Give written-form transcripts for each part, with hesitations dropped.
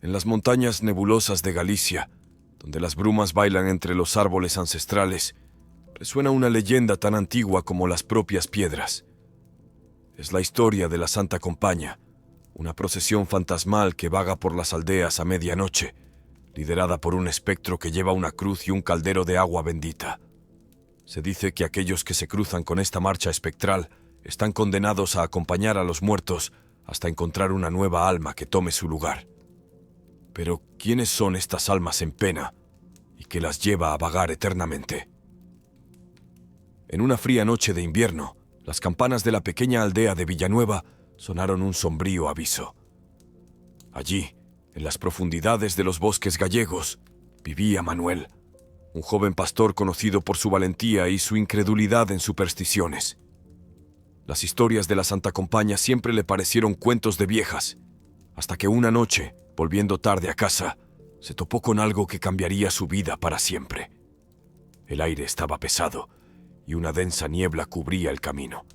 En las montañas nebulosas de Galicia, donde las brumas bailan entre los árboles ancestrales, resuena una leyenda tan antigua como las propias piedras. Es la historia de la Santa Compaña, una procesión fantasmal que vaga por las aldeas a medianoche, liderada por un espectro que lleva una cruz y un caldero de agua bendita. Se dice que aquellos que se cruzan con esta marcha espectral están condenados a acompañar a los muertos hasta encontrar una nueva alma que tome su lugar. Pero, ¿quiénes son estas almas en pena y que las lleva a vagar eternamente? En una fría noche de invierno, las campanas de la pequeña aldea de Villanueva sonaron un sombrío aviso. Allí, en las profundidades de los bosques gallegos, vivía Manuel, un joven pastor conocido por su valentía y su incredulidad en supersticiones. Las historias de la Santa Compaña siempre le parecieron cuentos de viejas, hasta que una noche, volviendo tarde a casa, se topó con algo que cambiaría su vida para siempre. El aire estaba pesado y una densa niebla cubría el camino.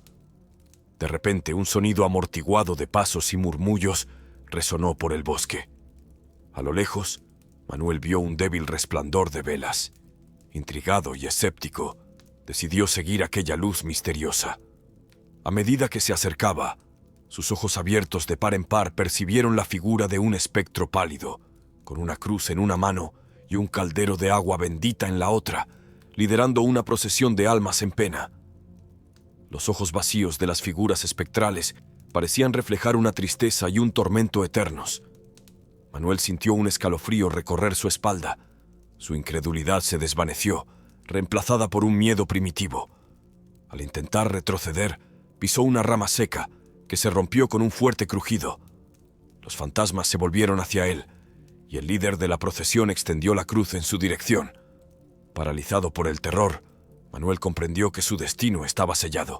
De repente, un sonido amortiguado de pasos y murmullos resonó por el bosque. A lo lejos, Manuel vio un débil resplandor de velas. Intrigado y escéptico, decidió seguir aquella luz misteriosa. A medida que se acercaba, sus ojos abiertos de par en par percibieron la figura de un espectro pálido, con una cruz en una mano y un caldero de agua bendita en la otra, liderando una procesión de almas en pena. Los ojos vacíos de las figuras espectrales parecían reflejar una tristeza y un tormento eternos. Manuel sintió un escalofrío recorrer su espalda. Su incredulidad se desvaneció, reemplazada por un miedo primitivo. Al intentar retroceder, pisó una rama seca que se rompió con un fuerte crujido. Los fantasmas se volvieron hacia él, y el líder de la procesión extendió la cruz en su dirección. Paralizado por el terror, Manuel comprendió que su destino estaba sellado.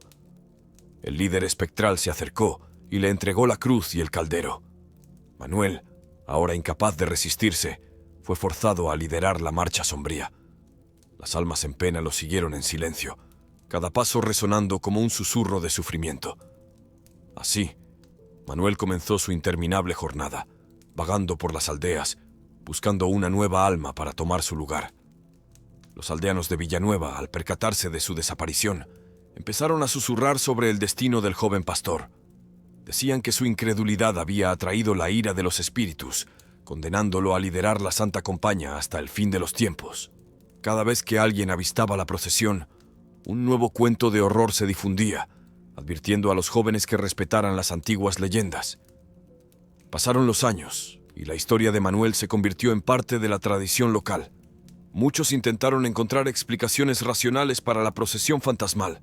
El líder espectral se acercó y le entregó la cruz y el caldero. Manuel, ahora incapaz de resistirse, fue forzado a liderar la marcha sombría. Las almas en pena lo siguieron en silencio, cada paso resonando como un susurro de sufrimiento. Así, Manuel comenzó su interminable jornada, vagando por las aldeas, buscando una nueva alma para tomar su lugar. Los aldeanos de Villanueva, al percatarse de su desaparición, empezaron a susurrar sobre el destino del joven pastor. Decían que su incredulidad había atraído la ira de los espíritus, condenándolo a liderar la Santa Compaña hasta el fin de los tiempos. Cada vez que alguien avistaba la procesión, un nuevo cuento de horror se difundía, advirtiendo a los jóvenes que respetaran las antiguas leyendas. Pasaron los años, y la historia de Manuel se convirtió en parte de la tradición local. Muchos intentaron encontrar explicaciones racionales para la procesión fantasmal,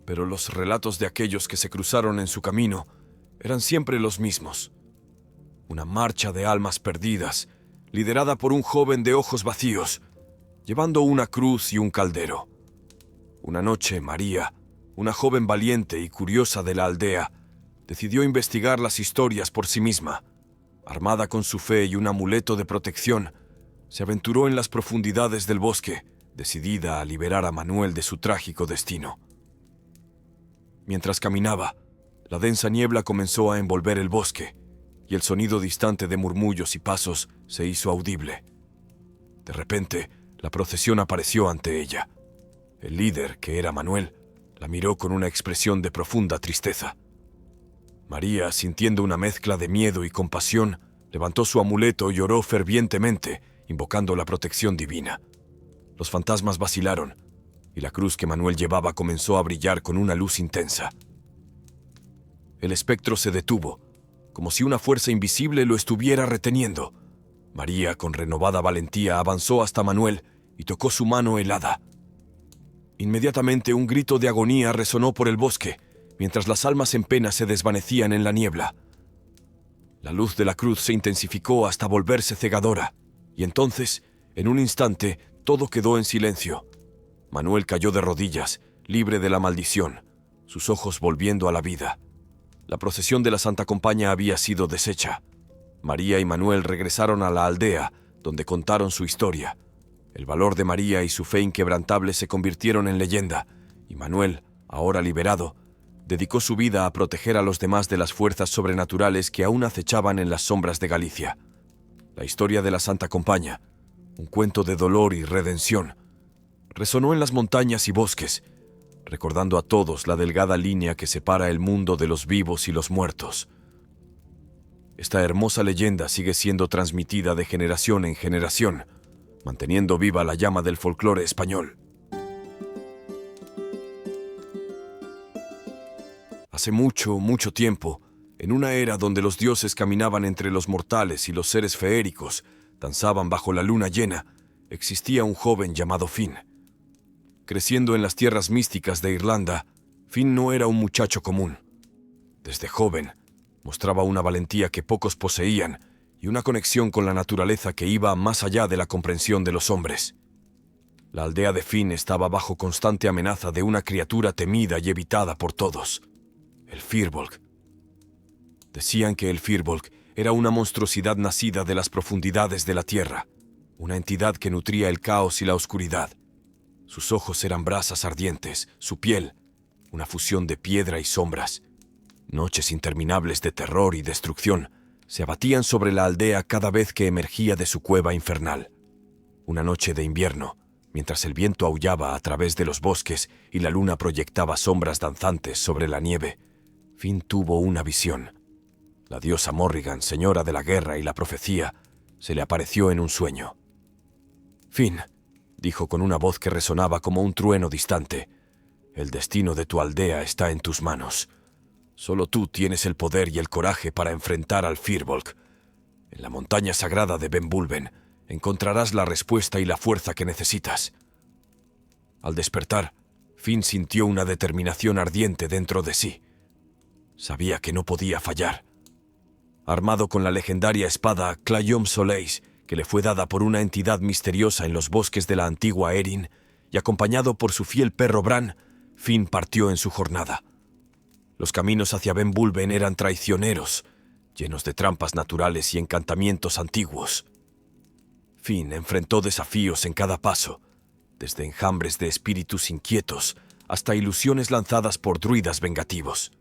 pero los relatos de aquellos que se cruzaron en su camino eran siempre los mismos. Una marcha de almas perdidas, liderada por un joven de ojos vacíos, llevando una cruz y un caldero. Una noche, María, una joven valiente y curiosa de la aldea, decidió investigar las historias por sí misma. Armada con su fe y un amuleto de protección, se aventuró en las profundidades del bosque, decidida a liberar a Manuel de su trágico destino. Mientras caminaba, la densa niebla comenzó a envolver el bosque, y el sonido distante de murmullos y pasos se hizo audible. De repente, la procesión apareció ante ella. El líder, que era Manuel, la miró con una expresión de profunda tristeza. María, sintiendo una mezcla de miedo y compasión, levantó su amuleto y oró fervientemente, invocando la protección divina. Los fantasmas vacilaron, y la cruz que Manuel llevaba comenzó a brillar con una luz intensa. El espectro se detuvo, como si una fuerza invisible lo estuviera reteniendo. María, con renovada valentía, avanzó hasta Manuel y tocó su mano helada. Inmediatamente un grito de agonía resonó por el bosque, mientras las almas en pena se desvanecían en la niebla. La luz de la cruz se intensificó hasta volverse cegadora, y entonces, en un instante, todo quedó en silencio. Manuel cayó de rodillas, libre de la maldición, sus ojos volviendo a la vida. La procesión de la Santa Compaña había sido deshecha. María y Manuel regresaron a la aldea, donde contaron su historia. El valor de María y su fe inquebrantable se convirtieron en leyenda, y Manuel, ahora liberado, dedicó su vida a proteger a los demás de las fuerzas sobrenaturales que aún acechaban en las sombras de Galicia. La historia de la Santa Compaña, un cuento de dolor y redención, resonó en las montañas y bosques, recordando a todos la delgada línea que separa el mundo de los vivos y los muertos. Esta hermosa leyenda sigue siendo transmitida de generación en generación, manteniendo viva la llama del folclore español. Hace mucho, mucho tiempo, en una era donde los dioses caminaban entre los mortales y los seres feéricos danzaban bajo la luna llena, existía un joven llamado Finn. Creciendo en las tierras místicas de Irlanda, Finn no era un muchacho común. Desde joven, mostraba una valentía que pocos poseían y una conexión con la naturaleza que iba más allá de la comprensión de los hombres. La aldea de Finn estaba bajo constante amenaza de una criatura temida y evitada por todos, el Firbolg. Decían que el Firbolg era una monstruosidad nacida de las profundidades de la tierra, una entidad que nutría el caos y la oscuridad. Sus ojos eran brasas ardientes, su piel, una fusión de piedra y sombras. Noches interminables de terror y destrucción se abatían sobre la aldea cada vez que emergía de su cueva infernal. Una noche de invierno, mientras el viento aullaba a través de los bosques y la luna proyectaba sombras danzantes sobre la nieve, Finn tuvo una visión. La diosa Morrigan, señora de la guerra y la profecía, se le apareció en un sueño. «Finn», dijo con una voz que resonaba como un trueno distante, «el destino de tu aldea está en tus manos. Solo tú tienes el poder y el coraje para enfrentar al Firbolg. En la montaña sagrada de Ben Bulben encontrarás la respuesta y la fuerza que necesitas». Al despertar, Finn sintió una determinación ardiente dentro de sí. Sabía que no podía fallar. Armado con la legendaria espada Clayom Soleis, que le fue dada por una entidad misteriosa en los bosques de la antigua Erin, y acompañado por su fiel perro Bran, Finn partió en su jornada. Los caminos hacia Ben Bulben eran traicioneros, llenos de trampas naturales y encantamientos antiguos. Finn enfrentó desafíos en cada paso, desde enjambres de espíritus inquietos hasta ilusiones lanzadas por druidas vengativos.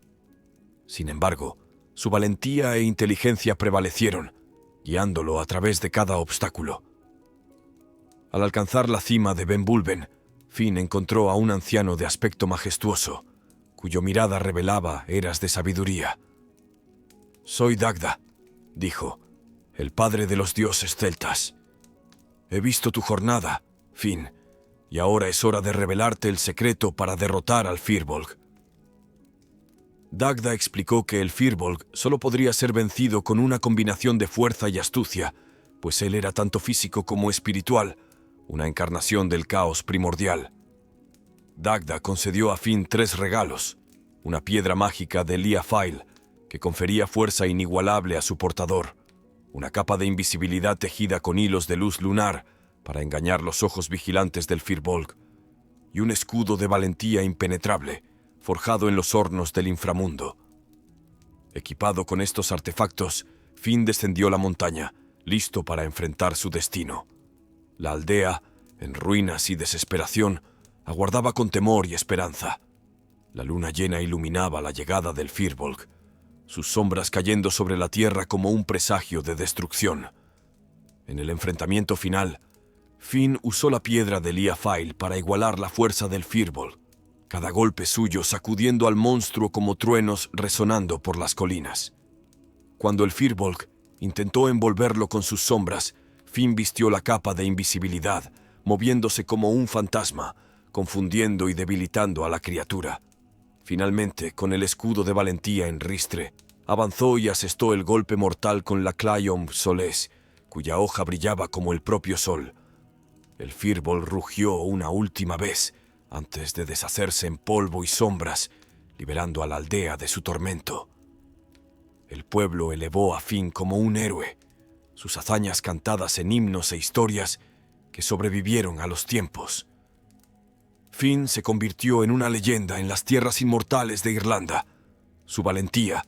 Sin embargo, su valentía e inteligencia prevalecieron, guiándolo a través de cada obstáculo. Al alcanzar la cima de Ben Bulben, Finn encontró a un anciano de aspecto majestuoso, cuya mirada revelaba eras de sabiduría. «Soy Dagda», dijo, «el padre de los dioses celtas. He visto tu jornada, Finn, y ahora es hora de revelarte el secreto para derrotar al Firbolg». Dagda explicó que el Firbolg solo podría ser vencido con una combinación de fuerza y astucia, pues él era tanto físico como espiritual, una encarnación del caos primordial. Dagda concedió a Finn 3 regalos: una piedra mágica de Liafail, que confería fuerza inigualable a su portador, una capa de invisibilidad tejida con hilos de luz lunar para engañar los ojos vigilantes del Firbolg, y un escudo de valentía impenetrable, forjado en los hornos del inframundo. Equipado con estos artefactos, Finn descendió la montaña, listo para enfrentar su destino. La aldea, en ruinas y desesperación, aguardaba con temor y esperanza. La luna llena iluminaba la llegada del Firbolg, sus sombras cayendo sobre la tierra como un presagio de destrucción. En el enfrentamiento final, Finn usó la piedra de Liafail para igualar la fuerza del Firbolg, cada golpe suyo sacudiendo al monstruo como truenos resonando por las colinas. Cuando el Firbolg intentó envolverlo con sus sombras, Finn vistió la capa de invisibilidad, moviéndose como un fantasma, confundiendo y debilitando a la criatura. Finalmente, con el escudo de valentía en ristre, avanzó y asestó el golpe mortal con la Clayom Soles, cuya hoja brillaba como el propio sol. El Firbolg rugió una última vez, antes de deshacerse en polvo y sombras, liberando a la aldea de su tormento. El pueblo elevó a Finn como un héroe, sus hazañas cantadas en himnos e historias que sobrevivieron a los tiempos. Finn se convirtió en una leyenda en las tierras inmortales de Irlanda. Su valentía,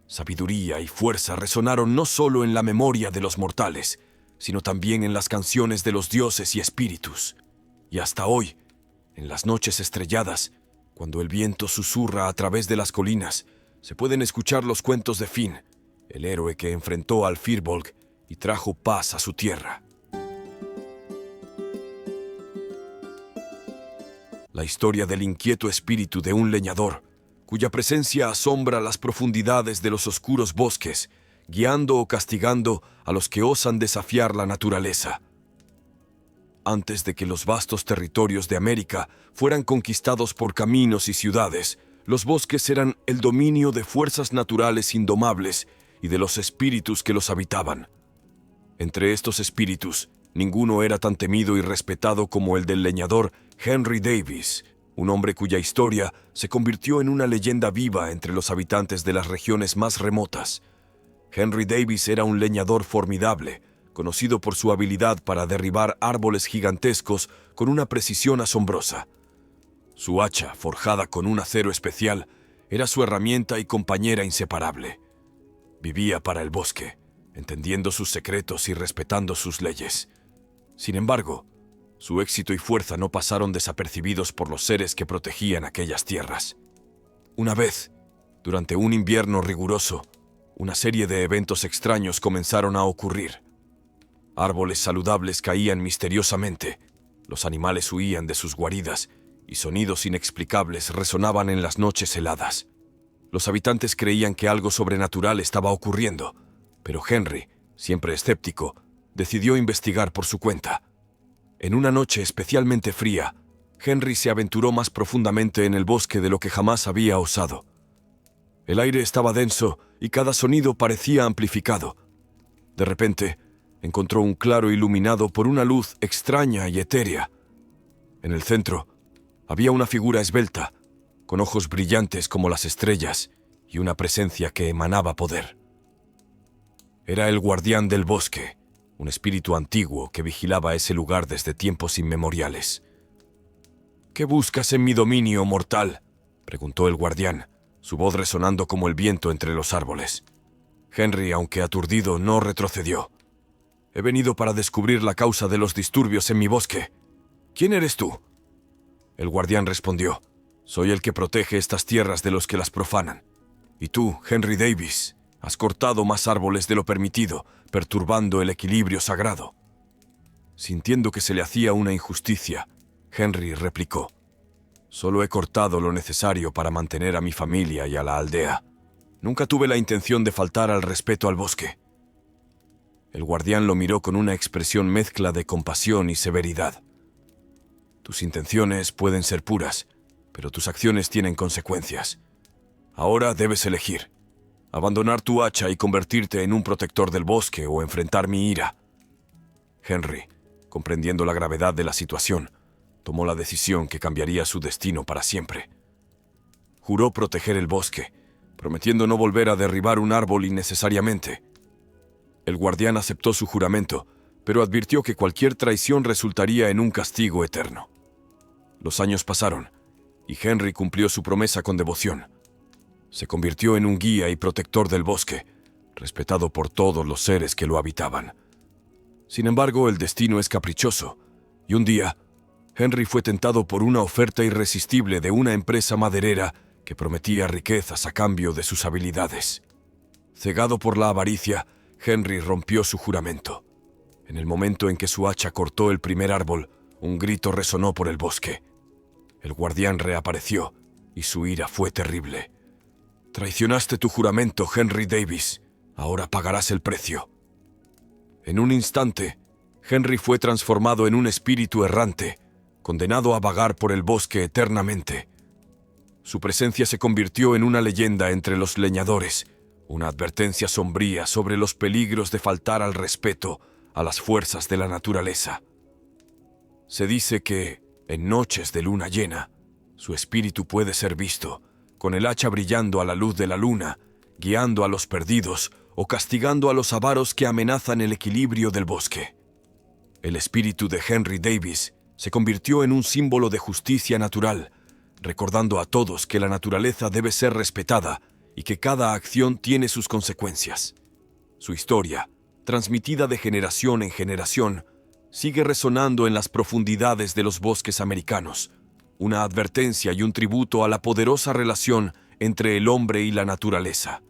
sabiduría y fuerza resonaron no solo en la memoria de los mortales, sino también en las canciones de los dioses y espíritus. Y hasta hoy, en las noches estrelladas, cuando el viento susurra a través de las colinas, se pueden escuchar los cuentos de Finn, el héroe que enfrentó al Firbolg y trajo paz a su tierra. La historia del inquieto espíritu de un leñador, cuya presencia asombra las profundidades de los oscuros bosques, guiando o castigando a los que osan desafiar la naturaleza. Antes de que los vastos territorios de América fueran conquistados por caminos y ciudades, los bosques eran el dominio de fuerzas naturales indomables y de los espíritus que los habitaban. Entre estos espíritus, ninguno era tan temido y respetado como el del leñador Henry Davis, un hombre cuya historia se convirtió en una leyenda viva entre los habitantes de las regiones más remotas. Henry Davis era un leñador formidable, conocido por su habilidad para derribar árboles gigantescos con una precisión asombrosa. Su hacha, forjada con un acero especial, era su herramienta y compañera inseparable. Vivía para el bosque, entendiendo sus secretos y respetando sus leyes. Sin embargo, su éxito y fuerza no pasaron desapercibidos por los seres que protegían aquellas tierras. Una vez, durante un invierno riguroso, una serie de eventos extraños comenzaron a ocurrir. Árboles saludables caían misteriosamente, los animales huían de sus guaridas y sonidos inexplicables resonaban en las noches heladas. Los habitantes creían que algo sobrenatural estaba ocurriendo, pero Henry, siempre escéptico, decidió investigar por su cuenta. En una noche especialmente fría, Henry se aventuró más profundamente en el bosque de lo que jamás había osado. El aire estaba denso y cada sonido parecía amplificado. De repente, encontró un claro iluminado por una luz extraña y etérea. En el centro, había una figura esbelta, con ojos brillantes como las estrellas y una presencia que emanaba poder. Era el guardián del bosque, un espíritu antiguo que vigilaba ese lugar desde tiempos inmemoriales. «¿Qué buscas en mi dominio, mortal?», preguntó el guardián, su voz resonando como el viento entre los árboles. Henry, aunque aturdido, no retrocedió. «He venido para descubrir la causa de los disturbios en mi bosque. ¿Quién eres tú?». El guardián respondió: «Soy el que protege estas tierras de los que las profanan. Y tú, Henry Davis, has cortado más árboles de lo permitido, perturbando el equilibrio sagrado». Sintiendo que se le hacía una injusticia, Henry replicó: «Solo he cortado lo necesario para mantener a mi familia y a la aldea. Nunca tuve la intención de faltar al respeto al bosque». El guardián lo miró con una expresión mezcla de compasión y severidad. «Tus intenciones pueden ser puras, pero tus acciones tienen consecuencias. Ahora debes elegir: abandonar tu hacha y convertirte en un protector del bosque o enfrentar mi ira». Henry, comprendiendo la gravedad de la situación, tomó la decisión que cambiaría su destino para siempre. Juró proteger el bosque, prometiendo no volver a derribar un árbol innecesariamente. El guardián aceptó su juramento, pero advirtió que cualquier traición resultaría en un castigo eterno. Los años pasaron, y Henry cumplió su promesa con devoción. Se convirtió en un guía y protector del bosque, respetado por todos los seres que lo habitaban. Sin embargo, el destino es caprichoso, y un día, Henry fue tentado por una oferta irresistible de una empresa maderera que prometía riquezas a cambio de sus habilidades. Cegado por la avaricia, Henry rompió su juramento. En el momento en que su hacha cortó el primer árbol, un grito resonó por el bosque. El guardián reapareció, y su ira fue terrible. «Traicionaste tu juramento, Henry Davis. Ahora pagarás el precio». En un instante, Henry fue transformado en un espíritu errante, condenado a vagar por el bosque eternamente. Su presencia se convirtió en una leyenda entre los leñadores, una advertencia sombría sobre los peligros de faltar al respeto a las fuerzas de la naturaleza. Se dice que, en noches de luna llena, su espíritu puede ser visto, con el hacha brillando a la luz de la luna, guiando a los perdidos o castigando a los avaros que amenazan el equilibrio del bosque. El espíritu de Henry Davis se convirtió en un símbolo de justicia natural, recordando a todos que la naturaleza debe ser respetada y que cada acción tiene sus consecuencias. Su historia, transmitida de generación en generación, sigue resonando en las profundidades de los bosques americanos, una advertencia y un tributo a la poderosa relación entre el hombre y la naturaleza.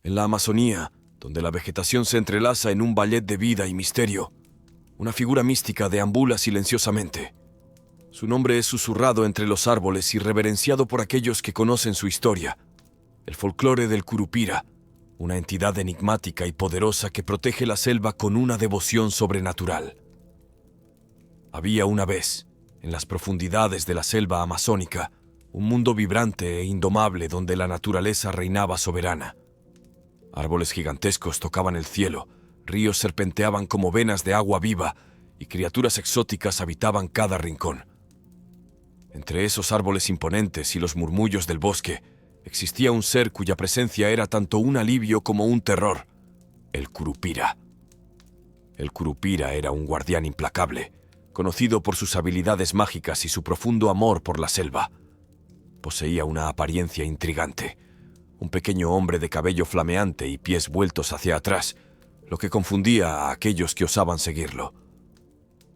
En la Amazonía, donde la vegetación se entrelaza en un ballet de vida y misterio, una figura mística deambula silenciosamente. Su nombre es susurrado entre los árboles y reverenciado por aquellos que conocen su historia. El folclore del Curupira, una entidad enigmática y poderosa que protege la selva con una devoción sobrenatural. Había una vez, en las profundidades de la selva amazónica, un mundo vibrante e indomable donde la naturaleza reinaba soberana. Árboles gigantescos tocaban el cielo, ríos serpenteaban como venas de agua viva y criaturas exóticas habitaban cada rincón. Entre esos árboles imponentes y los murmullos del bosque, existía un ser cuya presencia era tanto un alivio como un terror: el Curupira. El Curupira era un guardián implacable, conocido por sus habilidades mágicas y su profundo amor por la selva. Poseía una apariencia intrigante, un pequeño hombre de cabello flameante y pies vueltos hacia atrás, lo que confundía a aquellos que osaban seguirlo.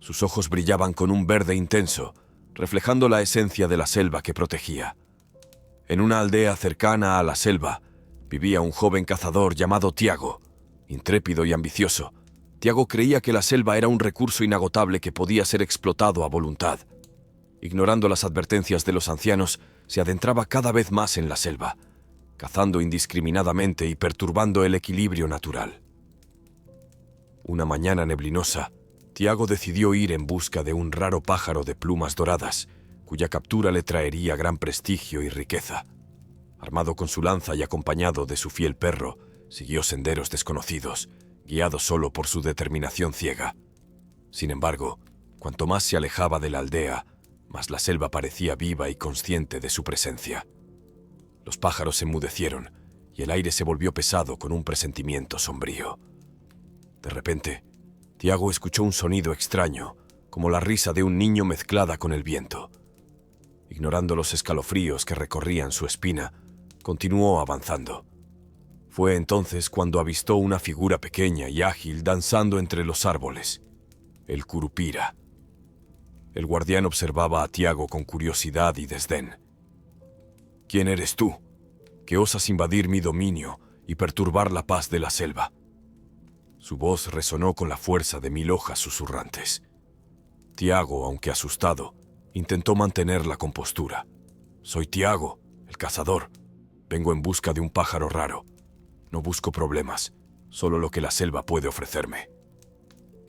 Sus ojos brillaban con un verde intenso, reflejando la esencia de la selva que protegía. En una aldea cercana a la selva, vivía un joven cazador llamado Tiago. Intrépido y ambicioso, Tiago creía que la selva era un recurso inagotable que podía ser explotado a voluntad. Ignorando las advertencias de los ancianos, se adentraba cada vez más en la selva, cazando indiscriminadamente y perturbando el equilibrio natural. Una mañana neblinosa, Tiago decidió ir en busca de un raro pájaro de plumas doradas, cuya captura le traería gran prestigio y riqueza. Armado con su lanza y acompañado de su fiel perro, siguió senderos desconocidos, guiado solo por su determinación ciega. Sin embargo, cuanto más se alejaba de la aldea, más la selva parecía viva y consciente de su presencia. Los pájaros se enmudecieron y el aire se volvió pesado con un presentimiento sombrío. De repente, Tiago escuchó un sonido extraño, como la risa de un niño mezclada con el viento. Ignorando los escalofríos que recorrían su espina, continuó avanzando. Fue entonces cuando avistó una figura pequeña y ágil danzando entre los árboles: el Curupira. El guardián observaba a Tiago con curiosidad y desdén. «¿Quién eres tú, que osas invadir mi dominio y perturbar la paz de la selva?» Su voz resonó con la fuerza de 1000 hojas susurrantes. Tiago, aunque asustado, intentó mantener la compostura. «Soy Tiago, el cazador. Vengo en busca de un pájaro raro. No busco problemas, solo lo que la selva puede ofrecerme».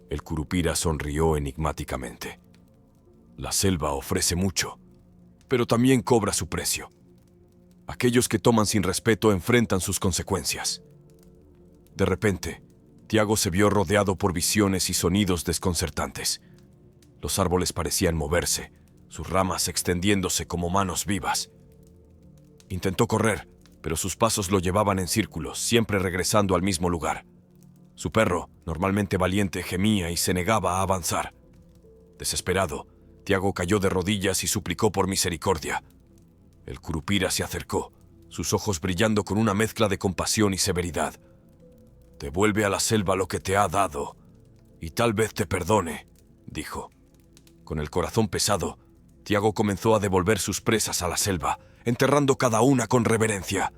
El Curupira sonrió enigmáticamente. «La selva ofrece mucho, pero también cobra su precio. Aquellos que toman sin respeto enfrentan sus consecuencias». De repente, Tiago se vio rodeado por visiones y sonidos desconcertantes. Los árboles parecían moverse, sus ramas extendiéndose como manos vivas. Intentó correr, pero sus pasos lo llevaban en círculos, siempre regresando al mismo lugar. Su perro, normalmente valiente, gemía y se negaba a avanzar. Desesperado, Tiago cayó de rodillas y suplicó por misericordia. El Curupira se acercó, sus ojos brillando con una mezcla de compasión y severidad. «Devuelve a la selva lo que te ha dado, y tal vez te perdone», dijo. Con el corazón pesado, Tiago comenzó a devolver sus presas a la selva, enterrando cada una con reverencia.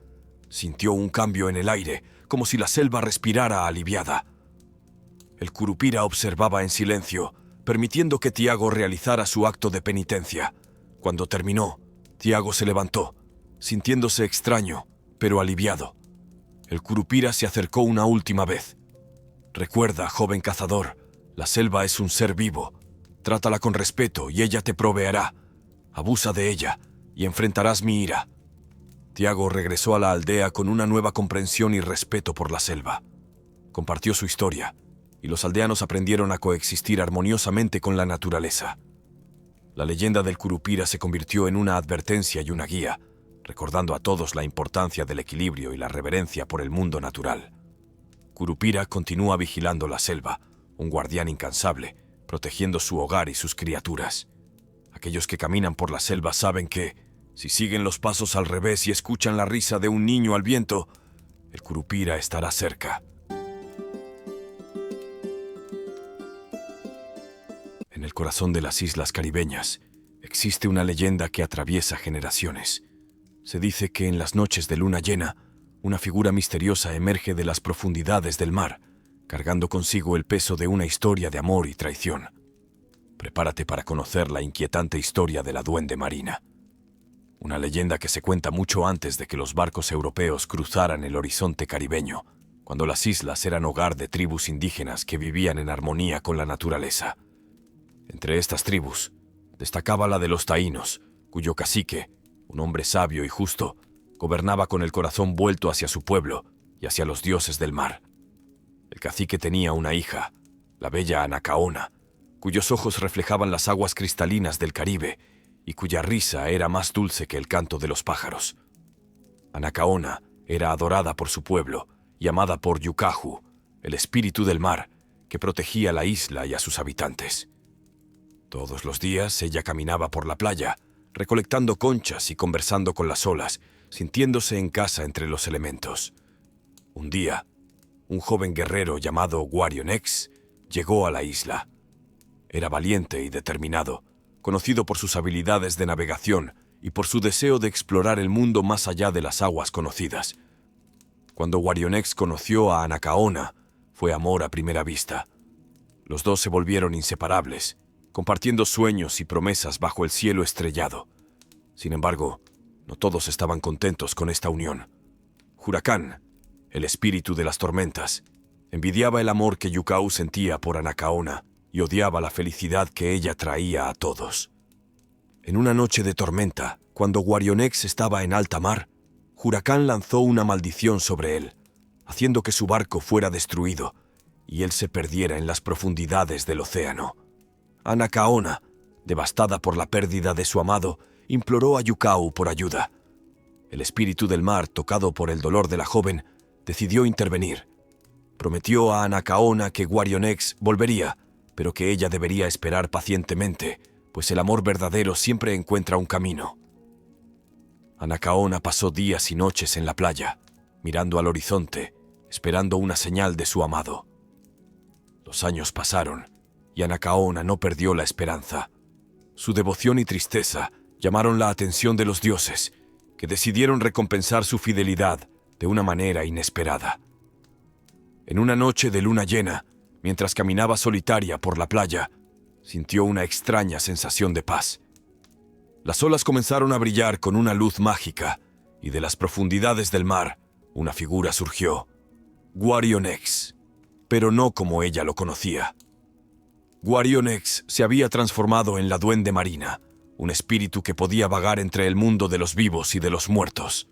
Sintió un cambio en el aire, como si la selva respirara aliviada. El Curupira observaba en silencio, permitiendo que Tiago realizara su acto de penitencia. Cuando terminó, Tiago se levantó, sintiéndose extraño, pero aliviado. El Curupira se acercó una última vez. «Recuerda, joven cazador, la selva es un ser vivo. Trátala con respeto y ella te proveerá. Abusa de ella y enfrentarás mi ira». Tiago regresó a la aldea con una nueva comprensión y respeto por la selva. Compartió su historia, y los aldeanos aprendieron a coexistir armoniosamente con la naturaleza. La leyenda del Curupira se convirtió en una advertencia y una guía, recordando a todos la importancia del equilibrio y la reverencia por el mundo natural. Curupira continúa vigilando la selva, un guardián incansable, protegiendo su hogar y sus criaturas. Aquellos que caminan por la selva saben que, si siguen los pasos al revés y escuchan la risa de un niño al viento, el Curupira estará cerca. En el corazón de las islas caribeñas existe una leyenda que atraviesa generaciones. Se dice que en las noches de luna llena, una figura misteriosa emerge de las profundidades del mar, cargando consigo el peso de una historia de amor y traición. Prepárate para conocer la inquietante historia de la Duende Marina. Una leyenda que se cuenta mucho antes de que los barcos europeos cruzaran el horizonte caribeño, cuando las islas eran hogar de tribus indígenas que vivían en armonía con la naturaleza. Entre estas tribus, destacaba la de los taínos, cuyo cacique, un hombre sabio y justo, gobernaba con el corazón vuelto hacia su pueblo y hacia los dioses del mar. El cacique tenía una hija, la bella Anacaona, cuyos ojos reflejaban las aguas cristalinas del Caribe y cuya risa era más dulce que el canto de los pájaros. Anacaona era adorada por su pueblo y amada por Yucahu, el espíritu del mar, que protegía la isla y a sus habitantes. Todos los días ella caminaba por la playa, recolectando conchas y conversando con las olas, sintiéndose en casa entre los elementos. Un día, un joven guerrero llamado Guarionex llegó a la isla. Era valiente y determinado, conocido por sus habilidades de navegación y por su deseo de explorar el mundo más allá de las aguas conocidas. Cuando Guarionex conoció a Anacaona, fue amor a primera vista. Los dos se volvieron inseparables, compartiendo sueños y promesas bajo el cielo estrellado. Sin embargo, no todos estaban contentos con esta unión. Huracán, el espíritu de las tormentas, envidiaba el amor que Yucau sentía por Anacaona y odiaba la felicidad que ella traía a todos. En una noche de tormenta, cuando Guarionex estaba en alta mar, Huracán lanzó una maldición sobre él, haciendo que su barco fuera destruido y él se perdiera en las profundidades del océano. Anacaona, devastada por la pérdida de su amado, imploró a Yucau por ayuda. El espíritu del mar, tocado por el dolor de la joven, decidió intervenir. Prometió a Anacaona que Guarionex volvería, pero que ella debería esperar pacientemente, pues el amor verdadero siempre encuentra un camino. Anacaona pasó días y noches en la playa, mirando al horizonte, esperando una señal de su amado. Los años pasaron, y Anacaona no perdió la esperanza. Su devoción y tristeza llamaron la atención de los dioses, que decidieron recompensar su fidelidad de una manera inesperada. En una noche de luna llena, mientras caminaba solitaria por la playa, sintió una extraña sensación de paz. Las olas comenzaron a brillar con una luz mágica, y de las profundidades del mar, una figura surgió. Guarionex, pero no como ella lo conocía. Guarionex se había transformado en la Duende Marina, un espíritu que podía vagar entre el mundo de los vivos y de los muertos.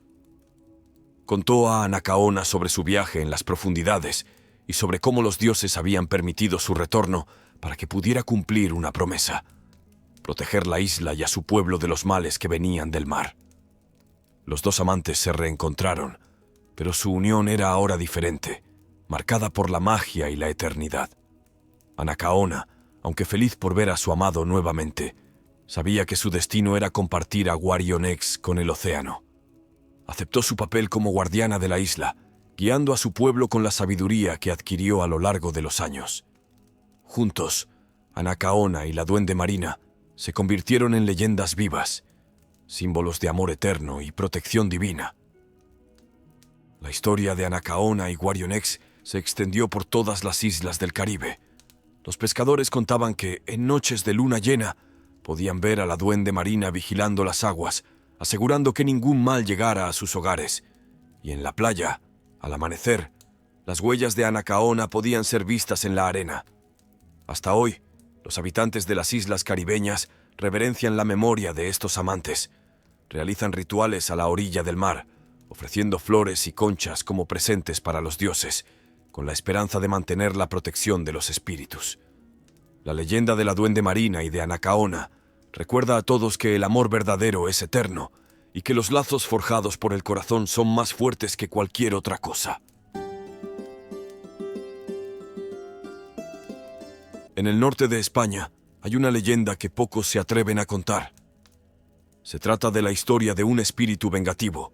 Contó a Anacaona sobre su viaje en las profundidades y sobre cómo los dioses habían permitido su retorno para que pudiera cumplir una promesa: proteger la isla y a su pueblo de los males que venían del mar. Los dos amantes se reencontraron, pero su unión era ahora diferente, marcada por la magia y la eternidad. Anacaona, aunque feliz por ver a su amado nuevamente, sabía que su destino era compartir a Guarionex con el océano. Aceptó su papel como guardiana de la isla, guiando a su pueblo con la sabiduría que adquirió a lo largo de los años. Juntos, Anacaona y la Duende Marina se convirtieron en leyendas vivas, símbolos de amor eterno y protección divina. La historia de Anacaona y Guarionex se extendió por todas las islas del Caribe. Los pescadores contaban que, en noches de luna llena, podían ver a la Duende Marina vigilando las aguas, asegurando que ningún mal llegara a sus hogares. Y en la playa, al amanecer, las huellas de Anacaona podían ser vistas en la arena. Hasta hoy, los habitantes de las islas caribeñas reverencian la memoria de estos amantes. Realizan rituales a la orilla del mar, ofreciendo flores y conchas como presentes para los dioses, con la esperanza de mantener la protección de los espíritus. La leyenda de la Duende Marina y de Anacaona recuerda a todos que el amor verdadero es eterno y que los lazos forjados por el corazón son más fuertes que cualquier otra cosa. En el norte de España hay una leyenda que pocos se atreven a contar. Se trata de la historia de un espíritu vengativo,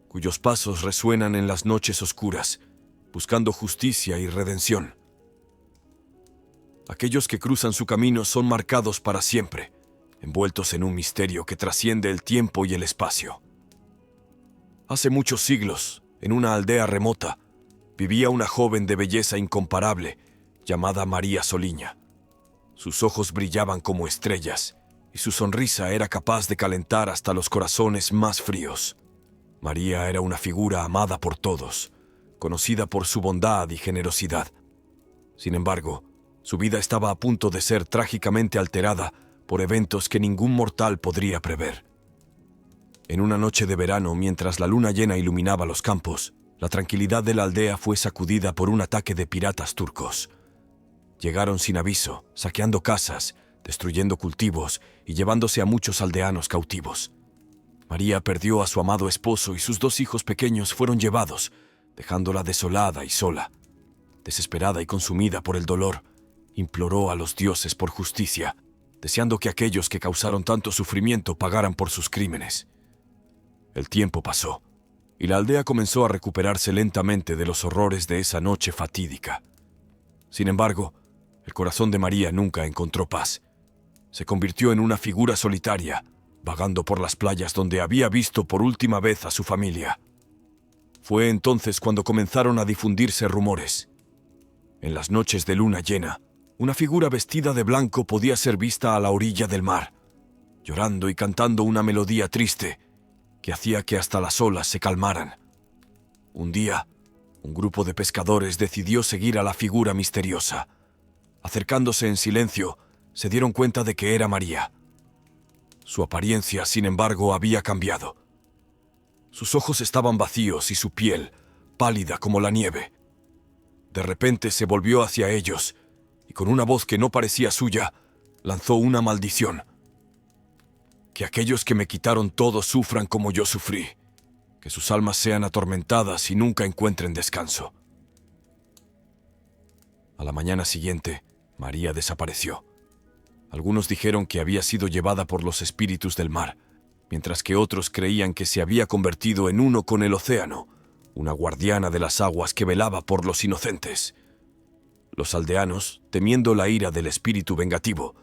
cuyos pasos resuenan en las noches oscuras, buscando justicia y redención. Aquellos que cruzan su camino son marcados para siempre, envueltos en un misterio que trasciende el tiempo y el espacio. Hace muchos siglos, en una aldea remota, vivía una joven de belleza incomparable llamada María Soliña. Sus ojos brillaban como estrellas y su sonrisa era capaz de calentar hasta los corazones más fríos. María era una figura amada por todos, conocida por su bondad y generosidad. Sin embargo, su vida estaba a punto de ser trágicamente alterada por eventos que ningún mortal podría prever. En una noche de verano, mientras la luna llena iluminaba los campos, la tranquilidad de la aldea fue sacudida por un ataque de piratas turcos. Llegaron sin aviso, saqueando casas, destruyendo cultivos y llevándose a muchos aldeanos cautivos. María perdió a su amado esposo y sus 2 hijos pequeños fueron llevados, dejándola desolada y sola. Desesperada y consumida por el dolor, imploró a los dioses por justicia, deseando que aquellos que causaron tanto sufrimiento pagaran por sus crímenes. El tiempo pasó, y la aldea comenzó a recuperarse lentamente de los horrores de esa noche fatídica. Sin embargo, el corazón de María nunca encontró paz. Se convirtió en una figura solitaria, vagando por las playas donde había visto por última vez a su familia. Fue entonces cuando comenzaron a difundirse rumores. En las noches de luna llena, una figura vestida de blanco podía ser vista a la orilla del mar, llorando y cantando una melodía triste que hacía que hasta las olas se calmaran. Un día, un grupo de pescadores decidió seguir a la figura misteriosa. Acercándose en silencio, se dieron cuenta de que era María. Su apariencia, sin embargo, había cambiado. Sus ojos estaban vacíos y su piel, pálida como la nieve. De repente se volvió hacia ellos y con una voz que no parecía suya, lanzó una maldición. Que aquellos que me quitaron todo sufran como yo sufrí. Que sus almas sean atormentadas y nunca encuentren descanso. A la mañana siguiente, María desapareció. Algunos dijeron que había sido llevada por los espíritus del mar, mientras que otros creían que se había convertido en uno con el océano, una guardiana de las aguas que velaba por los inocentes. Los aldeanos, temiendo la ira del espíritu vengativo,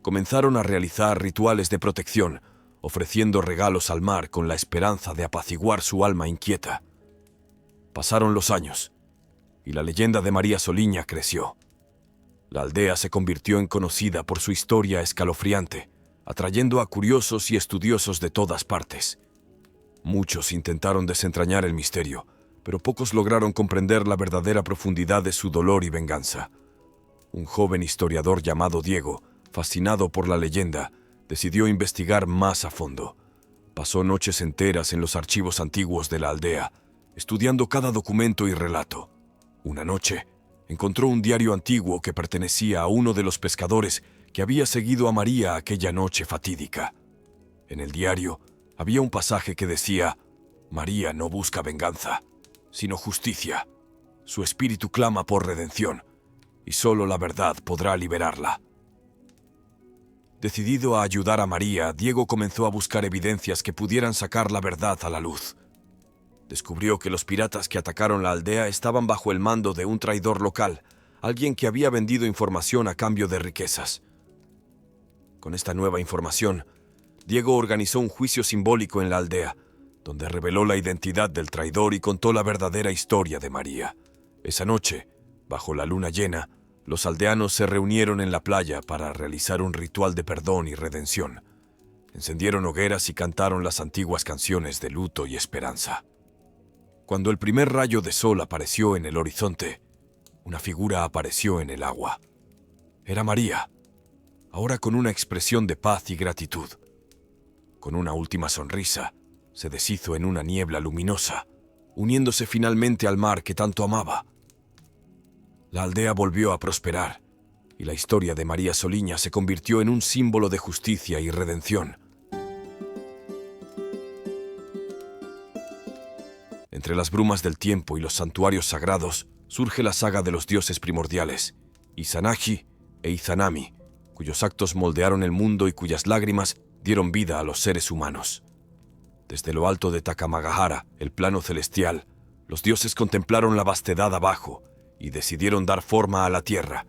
comenzaron a realizar rituales de protección, ofreciendo regalos al mar con la esperanza de apaciguar su alma inquieta. Pasaron los años, y la leyenda de María Soliña creció. La aldea se convirtió en conocida por su historia escalofriante, atrayendo a curiosos y estudiosos de todas partes. Muchos intentaron desentrañar el misterio, pero pocos lograron comprender la verdadera profundidad de su dolor y venganza. Un joven historiador llamado Diego, fascinado por la leyenda, decidió investigar más a fondo. Pasó noches enteras en los archivos antiguos de la aldea, estudiando cada documento y relato. Una noche, encontró un diario antiguo que pertenecía a uno de los pescadores que había seguido a María aquella noche fatídica. En el diario había un pasaje que decía: María no busca venganza, sino justicia. Su espíritu clama por redención, y solo la verdad podrá liberarla. Decidido a ayudar a María, Diego comenzó a buscar evidencias que pudieran sacar la verdad a la luz. Descubrió que los piratas que atacaron la aldea estaban bajo el mando de un traidor local, alguien que había vendido información a cambio de riquezas. Con esta nueva información, Diego organizó un juicio simbólico en la aldea, donde reveló la identidad del traidor y contó la verdadera historia de María. Esa noche, bajo la luna llena, los aldeanos se reunieron en la playa para realizar un ritual de perdón y redención. Encendieron hogueras y cantaron las antiguas canciones de luto y esperanza. Cuando el primer rayo de sol apareció en el horizonte, una figura apareció en el agua. Era María, ahora con una expresión de paz y gratitud. Con una última sonrisa, se deshizo en una niebla luminosa, uniéndose finalmente al mar que tanto amaba. La aldea volvió a prosperar, y la historia de María Soliña se convirtió en un símbolo de justicia y redención. Entre las brumas del tiempo y los santuarios sagrados surge la saga de los dioses primordiales, Izanagi e Izanami, cuyos actos moldearon el mundo y cuyas lágrimas dieron vida a los seres humanos. Desde lo alto de Takamagahara, el plano celestial, los dioses contemplaron la vastedad abajo y decidieron dar forma a la tierra.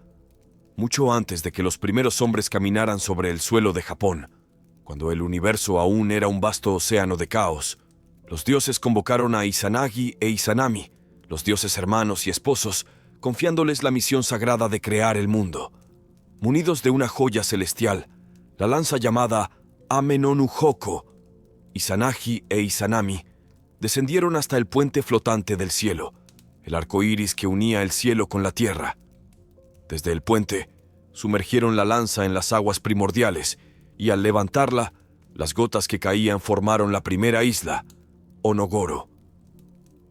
Mucho antes de que los primeros hombres caminaran sobre el suelo de Japón, cuando el universo aún era un vasto océano de caos, Los dioses convocaron a Izanagi e Izanami, los dioses hermanos y esposos, confiándoles la misión sagrada de crear el mundo. Munidos de una joya celestial, la lanza llamada Ame-no-nu-hoko, Izanagi e Izanami descendieron hasta el puente flotante del cielo, el arco iris que unía el cielo con la tierra. Desde el puente, sumergieron la lanza en las aguas primordiales y al levantarla, las gotas que caían formaron la primera isla, Onogoro.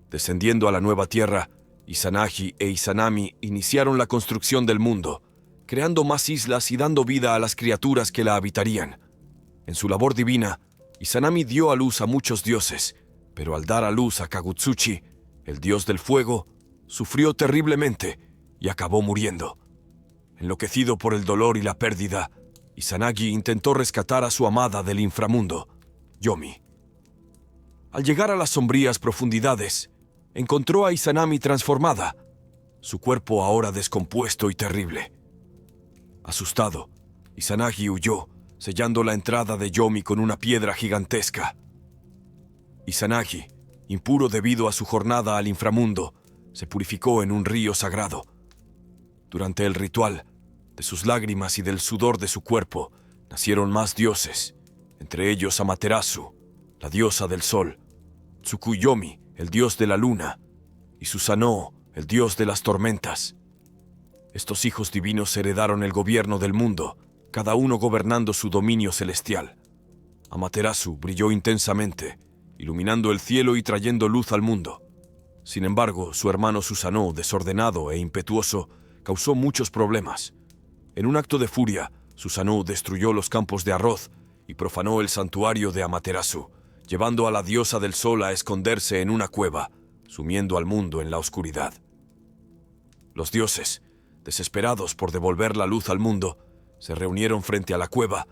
Descendiendo a la nueva tierra, Izanagi e Izanami iniciaron la construcción del mundo, creando más islas y dando vida a las criaturas que la habitarían. En su labor divina, Izanami dio a luz a muchos dioses, pero al dar a luz a Kagutsuchi, el dios del fuego, sufrió terriblemente y acabó muriendo. Enloquecido por el dolor y la pérdida, Izanagi intentó rescatar a su amada del inframundo, Yomi. Al llegar a las sombrías profundidades, encontró a Izanami transformada, su cuerpo ahora descompuesto y terrible. Asustado, Izanagi huyó, sellando la entrada de Yomi con una piedra gigantesca. Izanagi, impuro debido a su jornada al inframundo, se purificó en un río sagrado. Durante el ritual, de sus lágrimas y del sudor de su cuerpo, nacieron más dioses, entre ellos Amaterasu, la diosa del sol, Tsukuyomi, el dios de la luna, y Susanoo, el dios de las tormentas. Estos hijos divinos heredaron el gobierno del mundo, cada uno gobernando su dominio celestial. Amaterasu brilló intensamente, iluminando el cielo y trayendo luz al mundo. Sin embargo, su hermano Susanoo, desordenado e impetuoso, causó muchos problemas. En un acto de furia, Susanoo destruyó los campos de arroz y profanó el santuario de Amaterasu, llevando a la diosa del sol a esconderse en una cueva, sumiendo al mundo en la oscuridad. Los dioses, desesperados por devolver la luz al mundo, se reunieron frente a la cueva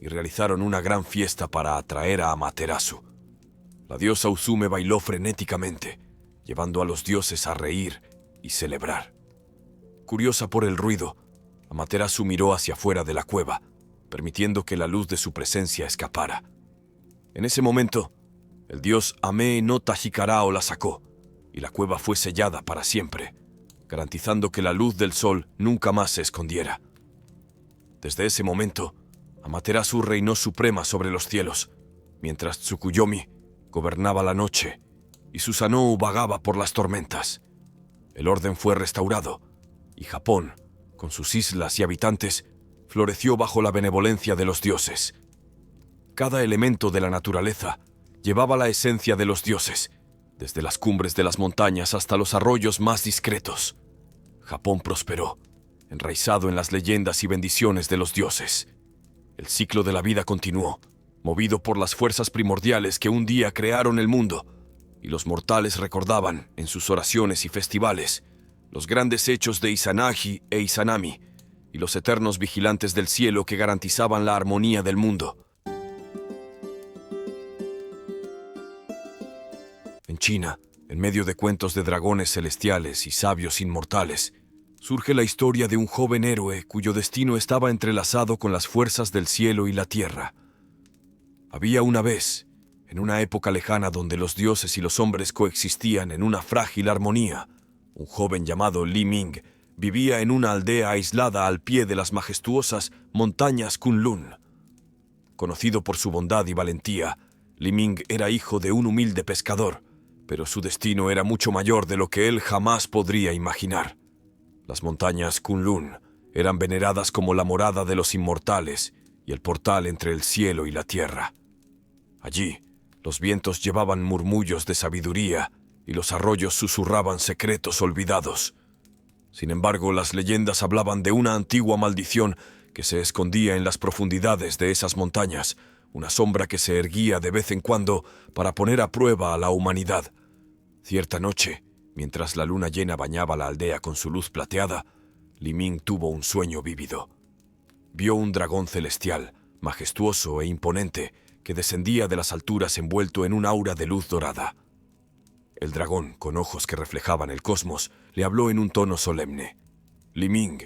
y realizaron una gran fiesta para atraer a Amaterasu. La diosa Usume bailó frenéticamente, llevando a los dioses a reír y celebrar. Curiosa por el ruido, Amaterasu miró hacia afuera de la cueva, permitiendo que la luz de su presencia escapara. En ese momento, el dios Ame no Tajikarao la sacó, y la cueva fue sellada para siempre, garantizando que la luz del sol nunca más se escondiera. Desde ese momento, Amaterasu reinó suprema sobre los cielos, mientras Tsukuyomi gobernaba la noche y Susanoo vagaba por las tormentas. El orden fue restaurado, y Japón, con sus islas y habitantes, floreció bajo la benevolencia de los dioses. Cada elemento de la naturaleza llevaba la esencia de los dioses, desde las cumbres de las montañas hasta los arroyos más discretos. Japón prosperó, enraizado en las leyendas y bendiciones de los dioses. El ciclo de la vida continuó, movido por las fuerzas primordiales que un día crearon el mundo, y los mortales recordaban, en sus oraciones y festivales, los grandes hechos de Izanagi e Izanami, y los eternos vigilantes del cielo que garantizaban la armonía del mundo. En China, en medio de cuentos de dragones celestiales y sabios inmortales, surge la historia de un joven héroe cuyo destino estaba entrelazado con las fuerzas del cielo y la tierra. Había una vez, en una época lejana donde los dioses y los hombres coexistían en una frágil armonía, un joven llamado Li Ming vivía en una aldea aislada al pie de las majestuosas montañas Kunlun. Conocido por su bondad y valentía, Li Ming era hijo de un humilde pescador, pero su destino era mucho mayor de lo que él jamás podría imaginar. Las montañas Kunlun eran veneradas como la morada de los inmortales y el portal entre el cielo y la tierra. Allí, los vientos llevaban murmullos de sabiduría y los arroyos susurraban secretos olvidados. Sin embargo, las leyendas hablaban de una antigua maldición que se escondía en las profundidades de esas montañas, una sombra que se erguía de vez en cuando para poner a prueba a la humanidad. Cierta noche, mientras la luna llena bañaba la aldea con su luz plateada, Li Ming tuvo un sueño vívido. Vio un dragón celestial, majestuoso e imponente, que descendía de las alturas envuelto en un aura de luz dorada. El dragón, con ojos que reflejaban el cosmos, le habló en un tono solemne. Li Ming,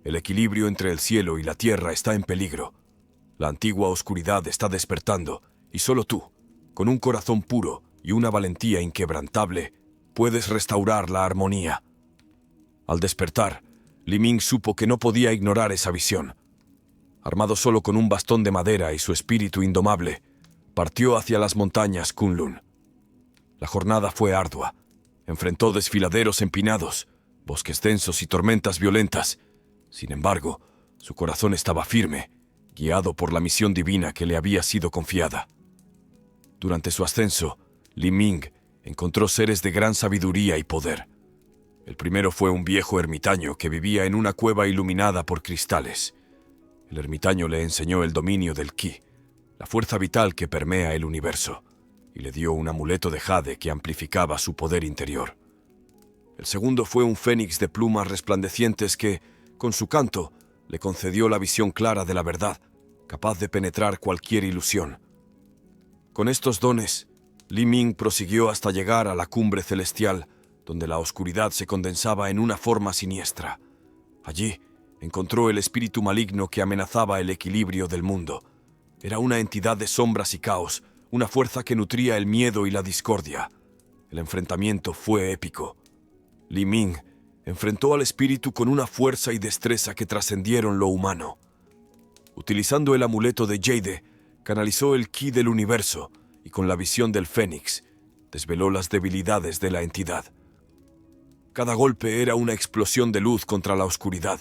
el equilibrio entre el cielo y la tierra está en peligro. La antigua oscuridad está despertando, y solo tú, con un corazón puro, y una valentía inquebrantable, puedes restaurar la armonía. Al despertar, Li Ming supo que no podía ignorar esa visión. Armado solo con un bastón de madera y su espíritu indomable, partió hacia las montañas Kunlun. La jornada fue ardua. Enfrentó desfiladeros empinados, bosques densos y tormentas violentas. Sin embargo, su corazón estaba firme, guiado por la misión divina que le había sido confiada. Durante su ascenso, Li Ming encontró seres de gran sabiduría y poder. El primero fue un viejo ermitaño que vivía en una cueva iluminada por cristales. El ermitaño le enseñó el dominio del Qi, la fuerza vital que permea el universo, y le dio un amuleto de jade que amplificaba su poder interior. El segundo fue un fénix de plumas resplandecientes que, con su canto, le concedió la visión clara de la verdad, capaz de penetrar cualquier ilusión. Con estos dones, Li Ming prosiguió hasta llegar a la cumbre celestial, donde la oscuridad se condensaba en una forma siniestra. Allí encontró el espíritu maligno que amenazaba el equilibrio del mundo. Era una entidad de sombras y caos, una fuerza que nutría el miedo y la discordia. El enfrentamiento fue épico. Li Ming enfrentó al espíritu con una fuerza y destreza que trascendieron lo humano. Utilizando el amuleto de Jade, canalizó el Qi del universo y con la visión del Fénix, desveló las debilidades de la entidad. Cada golpe era una explosión de luz contra la oscuridad,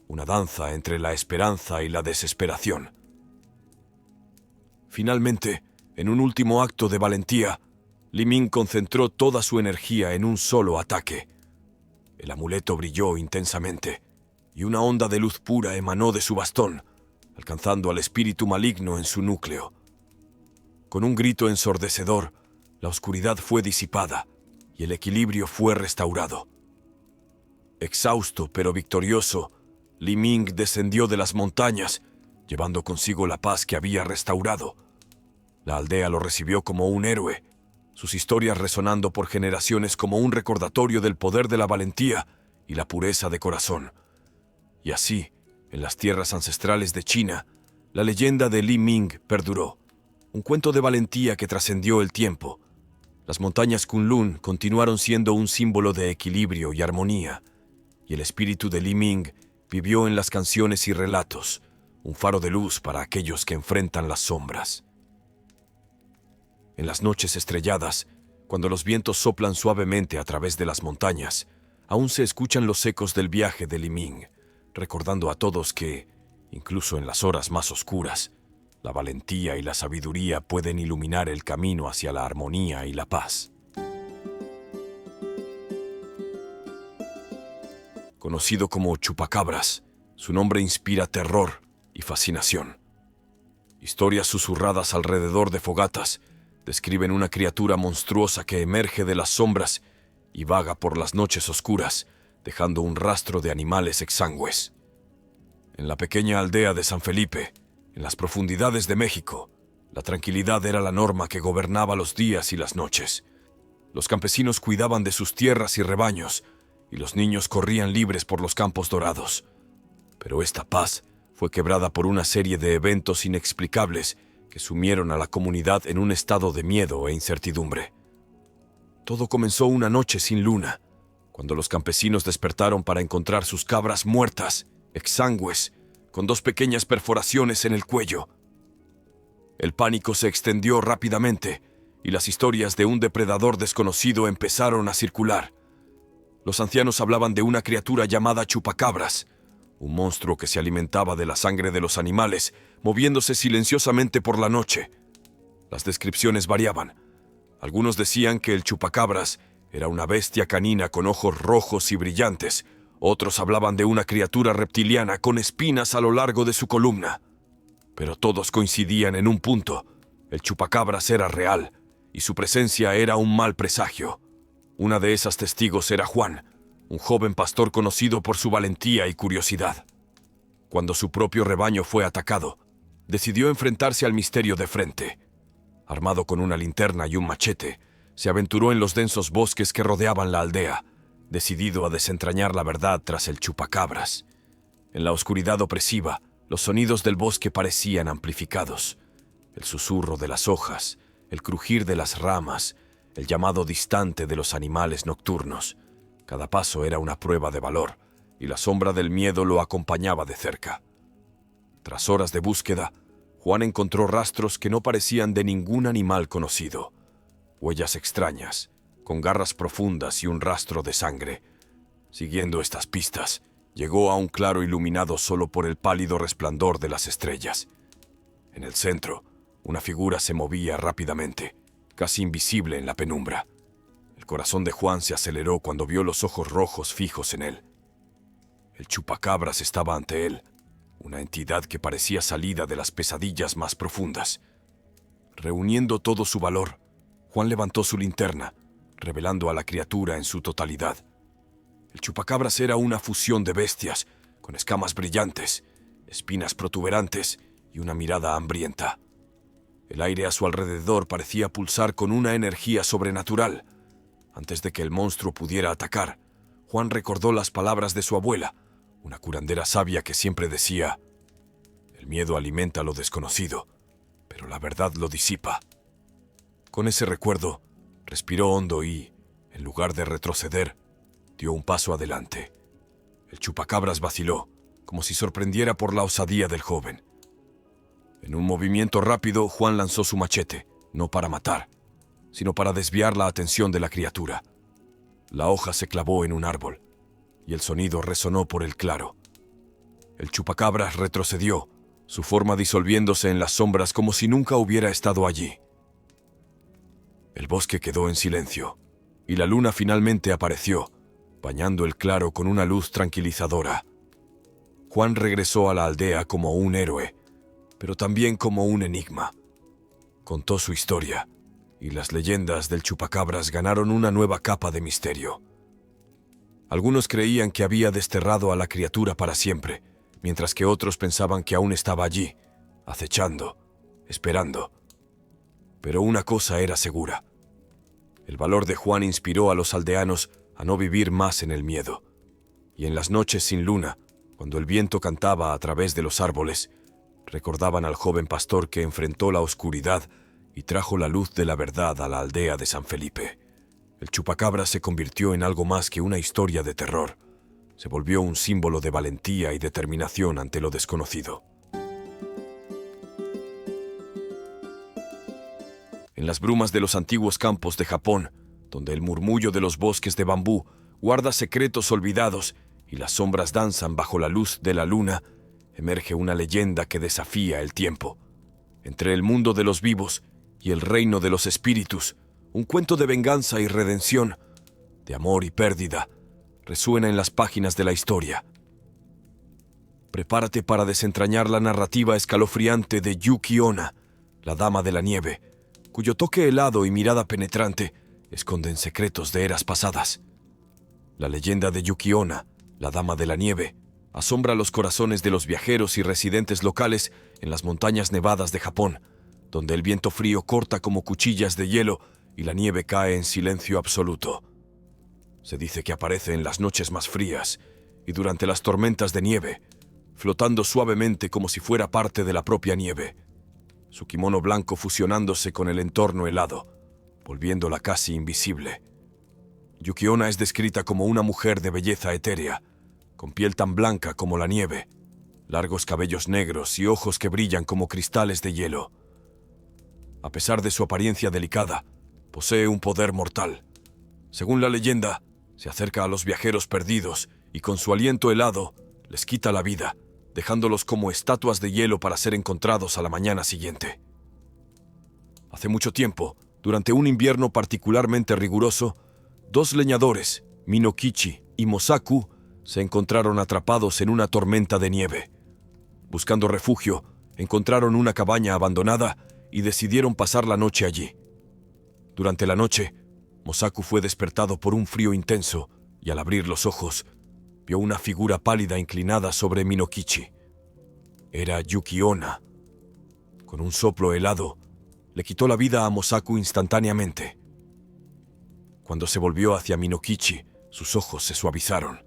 una danza entre la esperanza y la desesperación. Finalmente, en un último acto de valentía, Li Ming concentró toda su energía en un solo ataque. El amuleto brilló intensamente, y una onda de luz pura emanó de su bastón, alcanzando al espíritu maligno en su núcleo. Con un grito ensordecedor, la oscuridad fue disipada, y el equilibrio fue restaurado. Exhausto pero victorioso, Li Ming descendió de las montañas, llevando consigo la paz que había restaurado. La aldea lo recibió como un héroe, sus historias resonando por generaciones como un recordatorio del poder de la valentía y la pureza de corazón. Y así, en las tierras ancestrales de China, la leyenda de Li Ming perduró, un cuento de valentía que trascendió el tiempo. Las montañas Kunlun continuaron siendo un símbolo de equilibrio y armonía, y el espíritu de Li Ming vivió en las canciones y relatos, un faro de luz para aquellos que enfrentan las sombras. En las noches estrelladas, cuando los vientos soplan suavemente a través de las montañas, aún se escuchan los ecos del viaje de Li Ming, recordando a todos que, incluso en las horas más oscuras, la valentía y la sabiduría pueden iluminar el camino hacia la armonía y la paz. Conocido como Chupacabras, su nombre inspira terror y fascinación. Historias susurradas alrededor de fogatas describen una criatura monstruosa que emerge de las sombras y vaga por las noches oscuras, dejando un rastro de animales exangües. En la pequeña aldea de San Felipe, en las profundidades de México, la tranquilidad era la norma que gobernaba los días y las noches. Los campesinos cuidaban de sus tierras y rebaños, y los niños corrían libres por los campos dorados. Pero esta paz fue quebrada por una serie de eventos inexplicables que sumieron a la comunidad en un estado de miedo e incertidumbre. Todo comenzó una noche sin luna, cuando los campesinos despertaron para encontrar sus cabras muertas, exangües, con 2 pequeñas perforaciones en el cuello. El pánico se extendió rápidamente y las historias de un depredador desconocido empezaron a circular. Los ancianos hablaban de una criatura llamada Chupacabras, un monstruo que se alimentaba de la sangre de los animales, moviéndose silenciosamente por la noche. Las descripciones variaban. Algunos decían que el Chupacabras era una bestia canina con ojos rojos y brillantes. Otros hablaban de una criatura reptiliana con espinas a lo largo de su columna. Pero todos coincidían en un punto. El Chupacabras era real, y su presencia era un mal presagio. Una de esas testigos era Juan, un joven pastor conocido por su valentía y curiosidad. Cuando su propio rebaño fue atacado, decidió enfrentarse al misterio de frente. Armado con una linterna y un machete, se aventuró en los densos bosques que rodeaban la aldea, decidido a desentrañar la verdad tras el Chupacabras. En la oscuridad opresiva, los sonidos del bosque parecían amplificados. El susurro de las hojas, el crujir de las ramas, el llamado distante de los animales nocturnos. Cada paso era una prueba de valor, y la sombra del miedo lo acompañaba de cerca. Tras horas de búsqueda, Juan encontró rastros que no parecían de ningún animal conocido. Huellas extrañas, con garras profundas y un rastro de sangre. Siguiendo estas pistas, llegó a un claro iluminado solo por el pálido resplandor de las estrellas. En el centro, una figura se movía rápidamente, casi invisible en la penumbra. El corazón de Juan se aceleró cuando vio los ojos rojos fijos en él. El chupacabras estaba ante él, una entidad que parecía salida de las pesadillas más profundas. Reuniendo todo su valor, Juan levantó su linterna, revelando a la criatura en su totalidad. El chupacabras era una fusión de bestias, con escamas brillantes, espinas protuberantes y una mirada hambrienta. El aire a su alrededor parecía pulsar con una energía sobrenatural. Antes de que el monstruo pudiera atacar, Juan recordó las palabras de su abuela, una curandera sabia que siempre decía: «El miedo alimenta lo desconocido, pero la verdad lo disipa». Con ese recuerdo, respiró hondo y, en lugar de retroceder, dio un paso adelante. El chupacabras vaciló, como si sorprendiera por la osadía del joven. En un movimiento rápido, Juan lanzó su machete, no para matar, sino para desviar la atención de la criatura. La hoja se clavó en un árbol, y el sonido resonó por el claro. El chupacabras retrocedió, su forma disolviéndose en las sombras como si nunca hubiera estado allí. El bosque quedó en silencio, y la luna finalmente apareció, bañando el claro con una luz tranquilizadora. Juan regresó a la aldea como un héroe, pero también como un enigma. Contó su historia, y las leyendas del chupacabras ganaron una nueva capa de misterio. Algunos creían que había desterrado a la criatura para siempre, mientras que otros pensaban que aún estaba allí, acechando, esperando. Pero una cosa era segura. El valor de Juan inspiró a los aldeanos a no vivir más en el miedo. Y en las noches sin luna, cuando el viento cantaba a través de los árboles, recordaban al joven pastor que enfrentó la oscuridad y trajo la luz de la verdad a la aldea de San Felipe. El chupacabras se convirtió en algo más que una historia de terror. Se volvió un símbolo de valentía y determinación ante lo desconocido. En las brumas de los antiguos campos de Japón, donde el murmullo de los bosques de bambú guarda secretos olvidados y las sombras danzan bajo la luz de la luna, emerge una leyenda que desafía el tiempo. Entre el mundo de los vivos y el reino de los espíritus, un cuento de venganza y redención, de amor y pérdida, resuena en las páginas de la historia. Prepárate para desentrañar la narrativa escalofriante de Yuki Onna, la Dama de la Nieve, cuyo toque helado y mirada penetrante esconden secretos de eras pasadas. La leyenda de Yuki Onna, la Dama de la Nieve, asombra los corazones de los viajeros y residentes locales en las montañas nevadas de Japón, donde el viento frío corta como cuchillas de hielo y la nieve cae en silencio absoluto. Se dice que aparece en las noches más frías y durante las tormentas de nieve, flotando suavemente como si fuera parte de la propia nieve, su kimono blanco fusionándose con el entorno helado, volviéndola casi invisible. Yuki Onna es descrita como una mujer de belleza etérea, con piel tan blanca como la nieve, largos cabellos negros y ojos que brillan como cristales de hielo. A pesar de su apariencia delicada, posee un poder mortal. Según la leyenda, se acerca a los viajeros perdidos y con su aliento helado les quita la vida, dejándolos como estatuas de hielo para ser encontrados a la mañana siguiente. Hace mucho tiempo, durante un invierno particularmente riguroso, dos leñadores, Minokichi y Mosaku, se encontraron atrapados en una tormenta de nieve. Buscando refugio, encontraron una cabaña abandonada y decidieron pasar la noche allí. Durante la noche, Mosaku fue despertado por un frío intenso y al abrir los ojos, vio una figura pálida inclinada sobre Minokichi. Era Yuki Onna. Con un soplo helado, le quitó la vida a Mosaku instantáneamente. Cuando se volvió hacia Minokichi, sus ojos se suavizaron.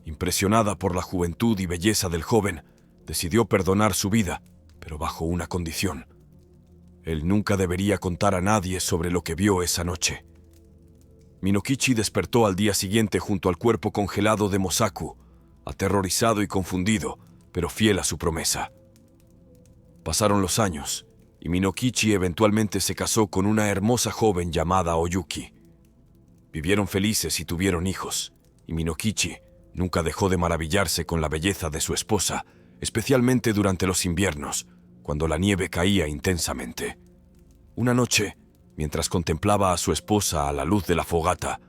Impresionada por la juventud y belleza del joven, decidió perdonar su vida, pero bajo una condición. Él nunca debería contar a nadie sobre lo que vio esa noche. Minokichi despertó al día siguiente junto al cuerpo congelado de Mosaku, aterrorizado y confundido, pero fiel a su promesa. Pasaron los años, y Minokichi eventualmente se casó con una hermosa joven llamada Oyuki. Vivieron felices y tuvieron hijos, y Minokichi nunca dejó de maravillarse con la belleza de su esposa, especialmente durante los inviernos, cuando la nieve caía intensamente. Una noche, mientras contemplaba a su esposa a la luz de la fogata,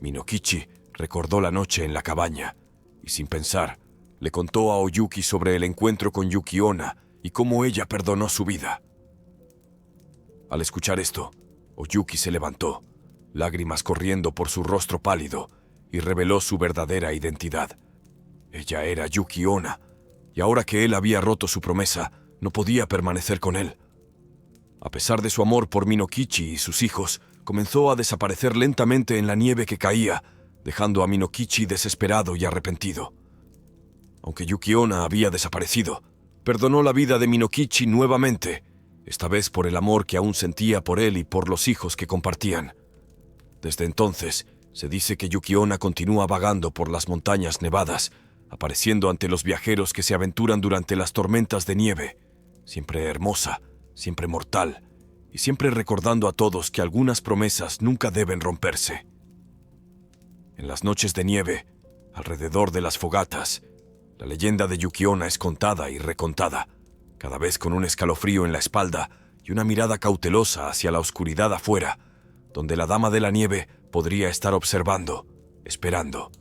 Minokichi recordó la noche en la cabaña, y sin pensar, le contó a Oyuki sobre el encuentro con Yuki Onna y cómo ella perdonó su vida. Al escuchar esto, Oyuki se levantó, lágrimas corriendo por su rostro pálido, y reveló su verdadera identidad. Ella era Yuki Onna, y ahora que él había roto su promesa, no podía permanecer con él. A pesar de su amor por Minokichi y sus hijos, comenzó a desaparecer lentamente en la nieve que caía, dejando a Minokichi desesperado y arrepentido. Aunque Yuki Onna había desaparecido, perdonó la vida de Minokichi nuevamente, esta vez por el amor que aún sentía por él y por los hijos que compartían. Desde entonces, se dice que Yuki Onna continúa vagando por las montañas nevadas, apareciendo ante los viajeros que se aventuran durante las tormentas de nieve, siempre hermosa, siempre mortal, y siempre recordando a todos que algunas promesas nunca deben romperse. En las noches de nieve, alrededor de las fogatas, la leyenda de Yuki Onna es contada y recontada, cada vez con un escalofrío en la espalda y una mirada cautelosa hacia la oscuridad afuera, donde la Dama de la Nieve podría estar observando, esperando.